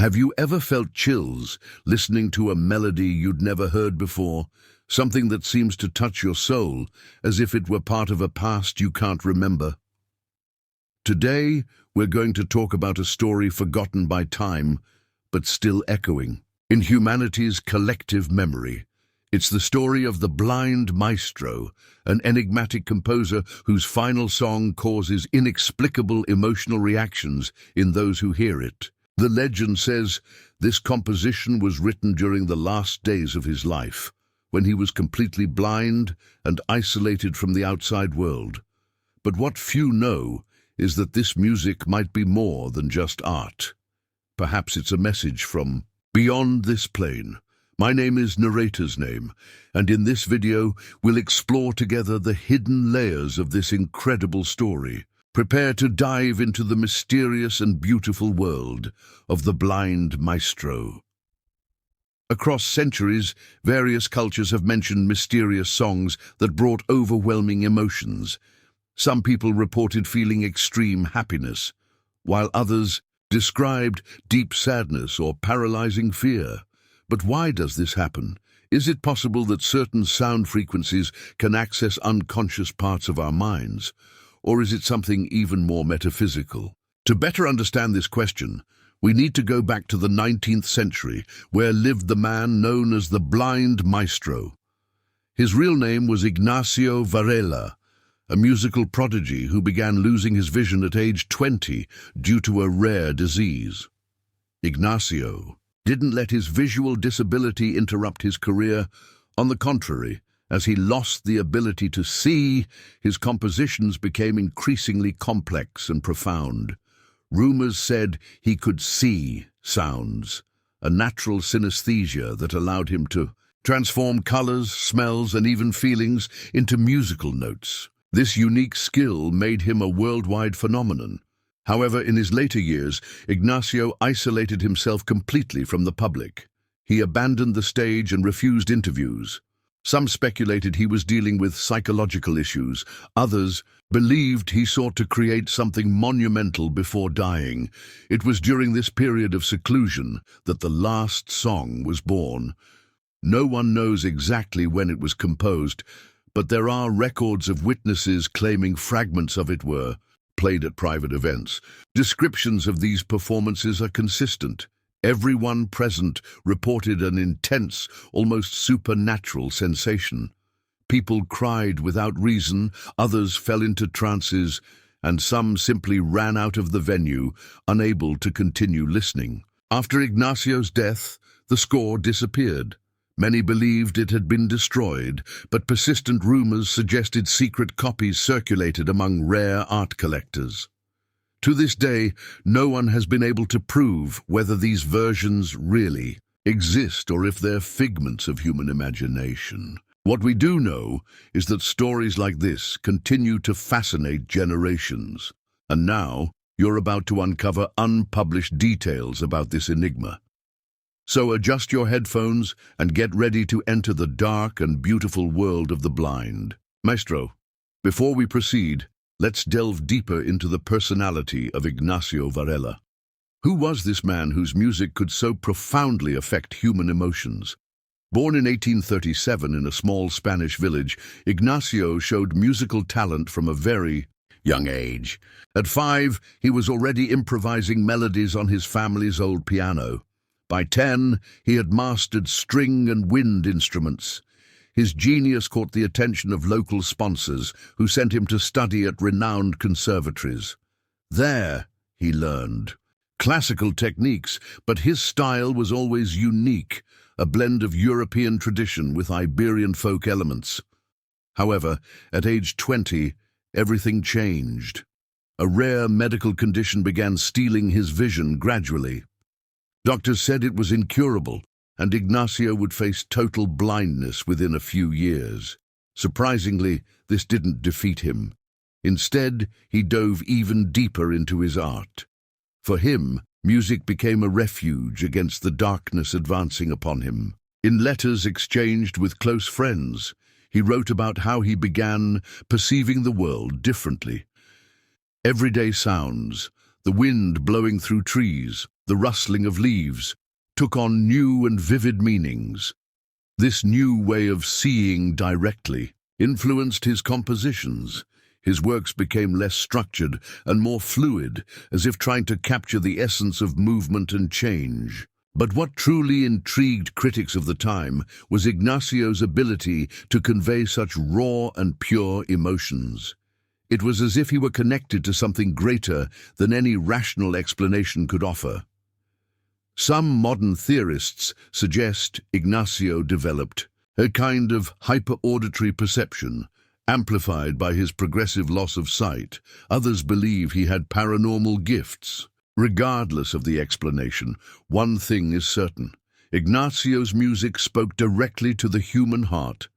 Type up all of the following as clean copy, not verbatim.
Have you ever felt chills listening to a melody you'd never heard before? Something that seems to touch your soul, as if it were part of a past you can't remember. Today, we're going to talk about a story forgotten by time, but still echoing in humanity's collective memory. It's the story of the Blind Maestro, an enigmatic composer whose final song causes inexplicable emotional reactions in those who hear it. The legend says this composition was written during the last days of his life, when he was completely blind and isolated from the outside world. But what few know is that this music might be more than just art. Perhaps it's a message from beyond this plane. My name is Narrator's Name, and in this video we'll explore together the hidden layers of this incredible story. Prepare to dive into the mysterious and beautiful world of the Blind Maestro. Across centuries, various cultures have mentioned mysterious songs that brought overwhelming emotions. Some people reported feeling extreme happiness, while others described deep sadness or paralyzing fear. But why does this happen? Is it possible that certain sound frequencies can access unconscious parts of our minds? Or is it something even more metaphysical? To better understand this question, we need to go back to the 19th century, where lived the man known as the Blind Maestro. His real name was Ignacio Varela, a musical prodigy who began losing his vision at age 20 due to a rare disease. Ignacio didn't let his visual disability interrupt his career. On the contrary, as he lost the ability to see, his compositions became increasingly complex and profound. Rumors said he could see sounds, a natural synesthesia that allowed him to transform colors, smells, and even feelings into musical notes. This unique skill made him a worldwide phenomenon. However, in his later years, Ignacio isolated himself completely from the public. He abandoned the stage and refused interviews. Some speculated he was dealing with psychological issues. Others believed he sought to create something monumental before dying. It was during this period of seclusion that the last song was born. No one knows exactly when it was composed, but there are records of witnesses claiming fragments of it were played at private events. Descriptions of these performances are consistent. Everyone present reported an intense, almost supernatural sensation. People cried without reason, others fell into trances, and some simply ran out of the venue, unable to continue listening. After Ignacio's death, the score disappeared. Many believed it had been destroyed, but persistent rumors suggested secret copies circulated among rare art collectors. To this day, no one has been able to prove whether these versions really exist or if they're figments of human imagination. What we do know is that stories like this continue to fascinate generations. And now, you're about to uncover unpublished details about this enigma. So adjust your headphones and get ready to enter the dark and beautiful world of the blind. Maestro, before we proceed, let's delve deeper into the personality of Ignacio Varela. Who was this man whose music could so profoundly affect human emotions? Born in 1837 in a small Spanish village, Ignacio showed musical talent from a very young age. At 5, he was already improvising melodies on his family's old piano. By 10, he had mastered string and wind instruments. His genius caught the attention of local sponsors who sent him to study at renowned conservatories. There, he learned classical techniques, but his style was always unique, a blend of European tradition with Iberian folk elements. However, at age 20, everything changed. A rare medical condition began stealing his vision gradually. Doctors said it was incurable, and Ignacio would face total blindness within a few years. Surprisingly, this didn't defeat him. Instead, he dove even deeper into his art. For him, music became a refuge against the darkness advancing upon him. In letters exchanged with close friends, he wrote about how he began perceiving the world differently. Everyday sounds, the wind blowing through trees, The rustling of leaves took on new and vivid meanings. This new way of seeing directly influenced his compositions. His works became less structured and more fluid, as if trying to capture the essence of movement and change. But what truly intrigued critics of the time was Ignacio's ability to convey such raw and pure emotions. It was as if he were connected to something greater than any rational explanation could offer. Some modern theorists suggest Ignacio developed a kind of hyper-auditory perception, amplified by his progressive loss of sight. Others believe he had paranormal gifts. Regardless of the explanation, one thing is certain: Ignacio's music spoke directly to the human heart,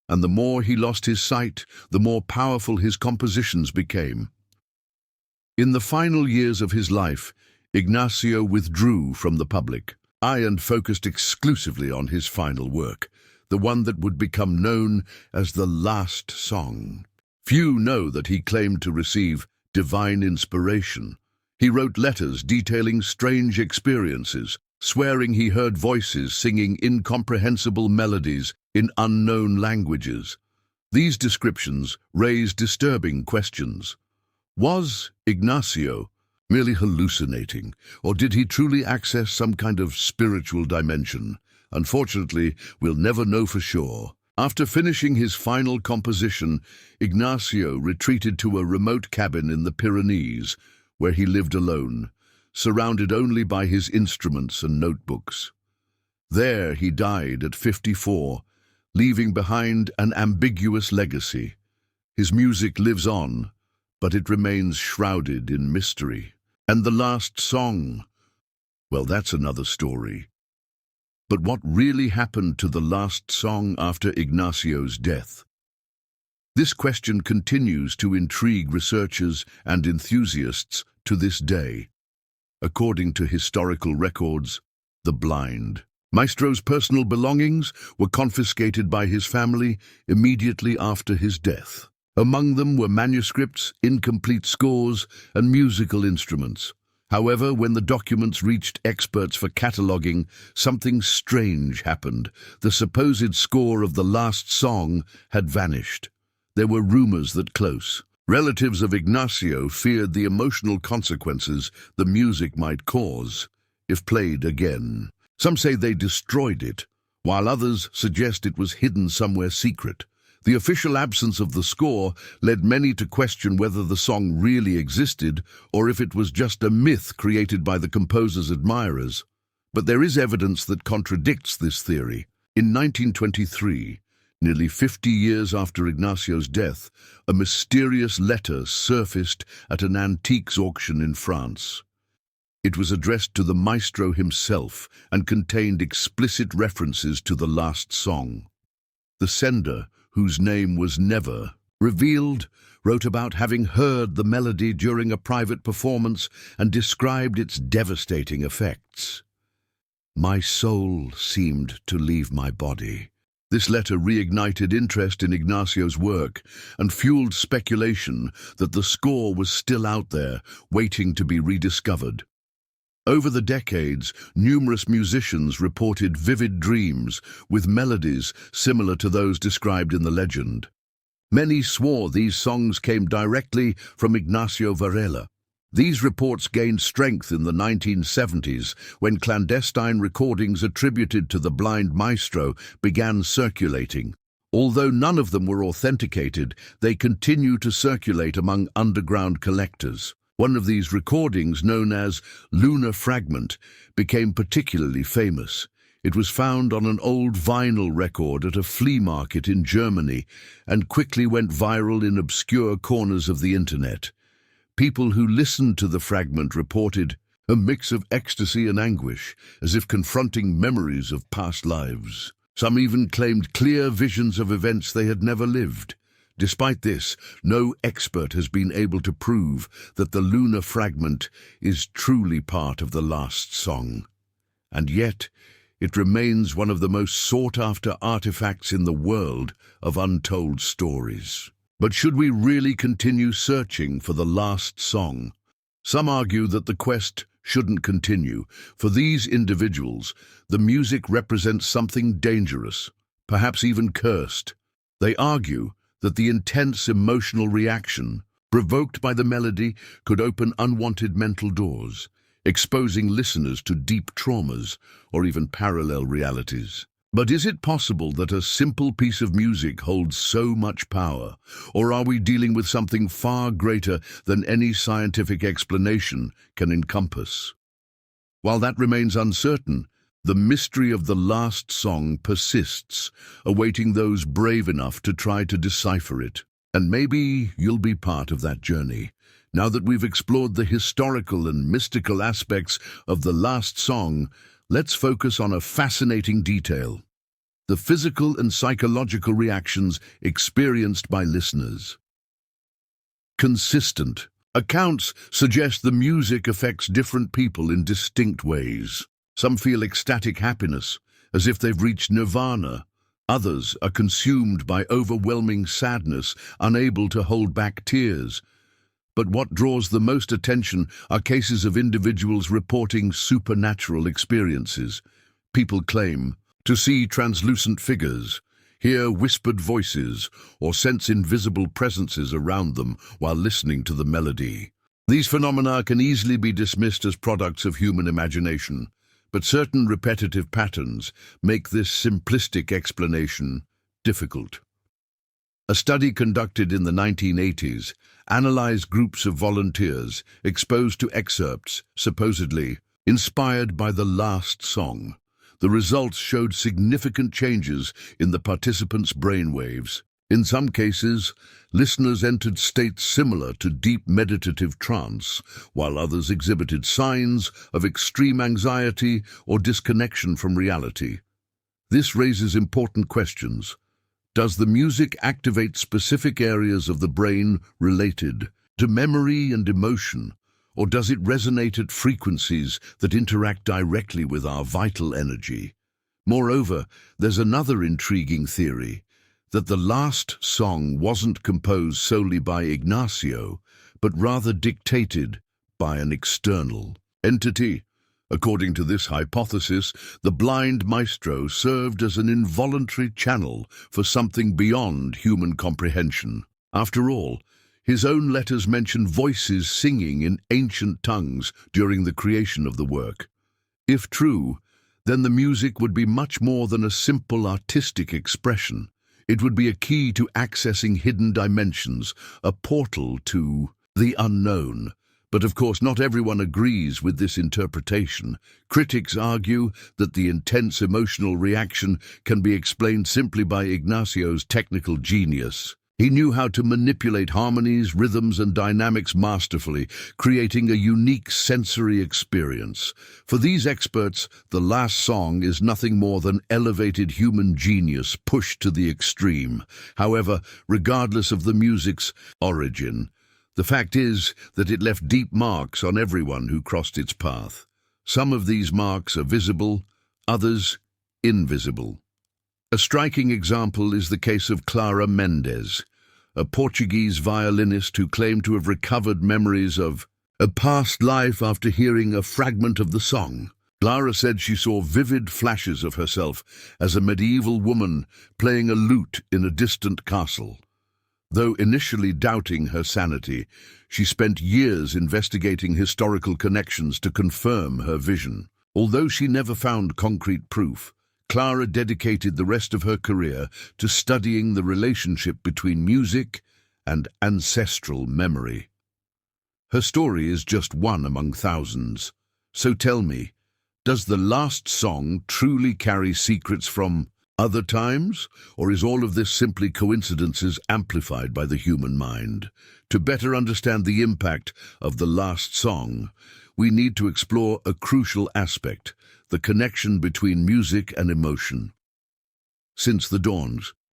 and the more he lost his sight, the more powerful his compositions became. In the final years of his life, Ignacio withdrew from the public and focused exclusively on his final work, the one that would become known as the last song. Few know that he claimed to receive divine inspiration. He wrote letters detailing strange experiences, swearing he heard voices singing incomprehensible melodies in unknown languages. These descriptions raised disturbing questions. Was Ignacio merely hallucinating, or did he truly access some kind of spiritual dimension? Unfortunately, we'll never know for sure. After finishing his final composition, Ignacio retreated to a remote cabin in the Pyrenees, where he lived alone, surrounded only by his instruments and notebooks. There he died at 54, leaving behind an ambiguous legacy. His music lives on, but it remains shrouded in mystery. And the last song? Well, that's another story. But what really happened to the last song after Ignacio's death? This question continues to intrigue researchers and enthusiasts to this day. According to historical records, the Blind Maestro's personal belongings were confiscated by his family immediately after his death. Among them were manuscripts, incomplete scores, and musical instruments. However, when the documents reached experts for cataloguing, something strange happened. The supposed score of the last song had vanished. There were rumors that close relatives of Ignacio feared the emotional consequences the music might cause if played again. Some say they destroyed it, while others suggest it was hidden somewhere secret. The official absence of the score led many to question whether the song really existed or if it was just a myth created by the composer's admirers. But there is evidence that contradicts this theory. In 1923, nearly 50 years after Ignacio's death, a mysterious letter surfaced at an antiques auction in France. It was addressed to the maestro himself and contained explicit references to the last song. The sender, whose name was never revealed, wrote about having heard the melody during a private performance and described its devastating effects. "My soul seemed to leave my body." This letter reignited interest in Ignacio's work and fueled speculation that the score was still out there, waiting to be rediscovered. Over the decades, numerous musicians reported vivid dreams with melodies similar to those described in the legend. Many swore these songs came directly from Ignacio Varela. These reports gained strength in the 1970s when clandestine recordings attributed to the Blind Maestro began circulating. Although none of them were authenticated, they continue to circulate among underground collectors. One of these recordings, known as Lunar Fragment, became particularly famous. It was found on an old vinyl record at a flea market in Germany and quickly went viral in obscure corners of the internet. People who listened to the fragment reported a mix of ecstasy and anguish, as if confronting memories of past lives. Some even claimed clear visions of events they had never lived. Despite this, no expert has been able to prove that the lunar fragment is truly part of the last song. And yet, it remains one of the most sought-after artifacts in the world of untold stories. But should we really continue searching for the last song? Some argue that the quest shouldn't continue. For these individuals, the music represents something dangerous, perhaps even cursed. They argue that the intense emotional reaction provoked by the melody could open unwanted mental doors, exposing listeners to deep traumas or even parallel realities. But is it possible that a simple piece of music holds so much power, or are we dealing with something far greater than any scientific explanation can encompass? While that remains uncertain, the mystery of the last song persists, awaiting those brave enough to try to decipher it. And maybe you'll be part of that journey. Now that we've explored the historical and mystical aspects of the last song, let's focus on a fascinating detail: the physical and psychological reactions experienced by listeners. Consistent accounts suggest the music affects different people in distinct ways. Some feel ecstatic happiness, as if they've reached nirvana. Others are consumed by overwhelming sadness, unable to hold back tears. But what draws the most attention are cases of individuals reporting supernatural experiences. People claim to see translucent figures, hear whispered voices, or sense invisible presences around them while listening to the melody. These phenomena can easily be dismissed as products of human imagination, but certain repetitive patterns make this simplistic explanation difficult. A study conducted in the 1980s analyzed groups of volunteers exposed to excerpts supposedly inspired by the last song. The results showed significant changes in the participants' brainwaves. In some cases, listeners entered states similar to deep meditative trance, while others exhibited signs of extreme anxiety or disconnection from reality. This raises important questions. Does the music activate specific areas of the brain related to memory and emotion, or does it resonate at frequencies that interact directly with our vital energy? Moreover, there's another intriguing theory, that the last song wasn't composed solely by Ignacio, but rather dictated by an external entity. According to this hypothesis, the Blind Maestro served as an involuntary channel for something beyond human comprehension. After all, his own letters mention voices singing in ancient tongues during the creation of the work. If true, then the music would be much more than a simple artistic expression. It would be a key to accessing hidden dimensions, a portal to the unknown. But of course, not everyone agrees with this interpretation. Critics argue that the intense emotional reaction can be explained simply by Ignacio's technical genius. He knew how to manipulate harmonies, rhythms, and dynamics masterfully, creating a unique sensory experience. For these experts, the last song is nothing more than elevated human genius pushed to the extreme. However, regardless of the music's origin, the fact is that it left deep marks on everyone who crossed its path. Some of these marks are visible, others invisible. A striking example is the case of Clara Mendes, a Portuguese violinist who claimed to have recovered memories of a past life after hearing a fragment of the song. Clara said she saw vivid flashes of herself as a medieval woman playing a lute in a distant castle. Though initially doubting her sanity, she spent years investigating historical connections to confirm her vision. Although she never found concrete proof, Clara dedicated the rest of her career to studying the relationship between music and ancestral memory. Her story is just one among thousands. So tell me, does the last song truly carry secrets from other times, or is all of this simply coincidences amplified by the human mind? To better understand the impact of the last song, we need to explore a crucial aspect: the connection between music and emotion. Since the dawns